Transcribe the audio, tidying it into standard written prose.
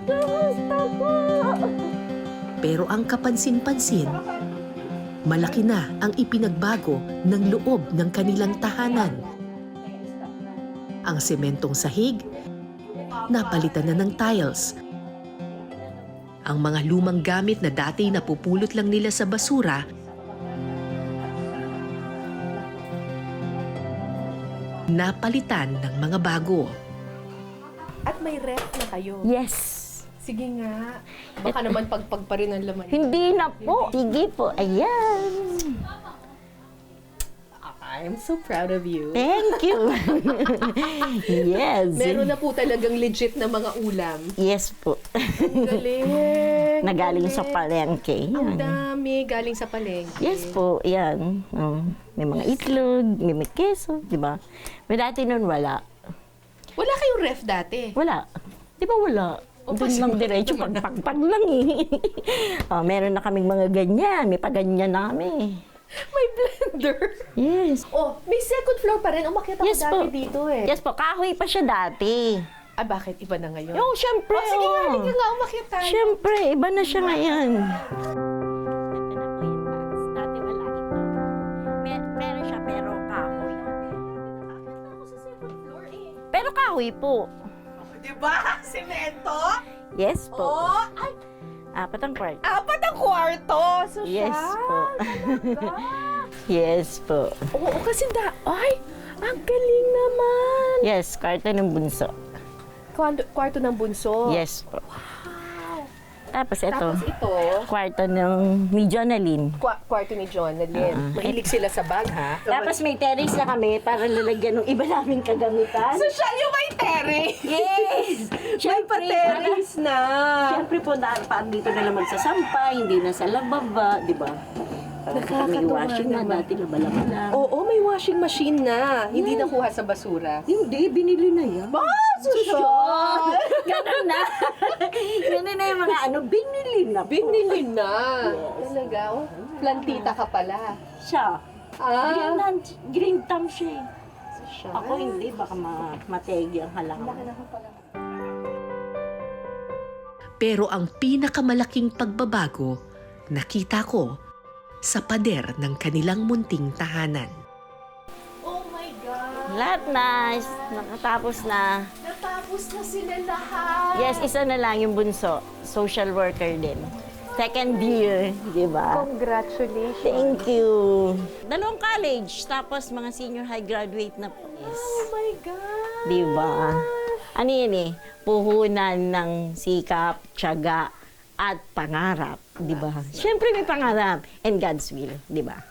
Kumusta po? Pero ang kapansin-pansin, malaki na ang ipinagbago ng loob ng kanilang tahanan. Ang sementong sahig, napalitan na ng tiles. Ang mga lumang gamit na dati napupulot lang nila sa basura, napalitan ng mga bago. At may ref na kayo. Yes. Sige nga. Baka naman pagpag pa rin ang laman. Hindi na po. Sige po. Ayan. I'm so proud of you. Thank you. Yes. Meron na po talagang legit na mga ulam. Yes po. Galing. Nagaling sa palengke. Ang Yan. dami galing sa palengke. Yes po, yan. May mga itlog, may keso, di ba? May dati nun wala. Wala kayong ref dati? Wala. Di ba wala? Doon lang diretso, pagpagpag lang eh. Meron na kaming mga ganyan, may paganyan na kami. May blender. Yes. Oh, may second floor pa rin. Umakyat ako Yes dati po. dito eh. Yes po, kahoy pa siya dati. Ah, bakit? Iba na ngayon? Oh, syempre. Oh, sige nga, halika nga. Umakyat tayo. Syempre, iba na siya ngayon. Meron siya, pero kahoy. Ako sa second floor eh. Pero kahoy po. Diba? Semento? Yes po. Oh, ay, Apat ang kwarto. apat ang kwarto. So, Yes po. Yes po. Oo, kasi ay, ang galing naman. Yes, kwarto ng bunso. Kwarto ng bunso. Yes po. Tapos ito, Tapos ito, kwarto ng ni Jonalyn. kwarto ni Jonalyn. Mahilig sila sa bag, ha? Tapos may terrace na kami para lalagyan ng iba naming kagamitan. Social yung may terrace. Yes! May pa-terrace na. Siyempre po, pag dito na naman sa sampay, hindi na sa lababa, di ba? May Nakakatuwa washing na naman. dati, laba-laba lang. Oo, may washing machine na. Hindi nakuha sa basura. Hindi, binili na yan. Social! Ganun na. Ganun na yung mga binili na po. Binili na. Talaga, oh. Plantita ka pala. Siya. Ah. Green thumb siya eh. Siya. Ako hindi, baka mategi ang halangan. Pero ang pinakamalaking pagbabago, nakita ko sa pader ng kanilang munting tahanan. Oh my God! Lahat na, nakatapos na. Natapos na sila lahat. Yes, isa na lang yung bunso. Social worker din. Second year, di ba? Congratulations. Thank you. Dalawang college, tapos mga senior high graduate na po. Yes. Oh my God! Di ba? Ano yun eh? Puhunan ng sikap, tiyaga, at pangarap. Di ba? Siyempre may pangarap. And God's will. Di ba?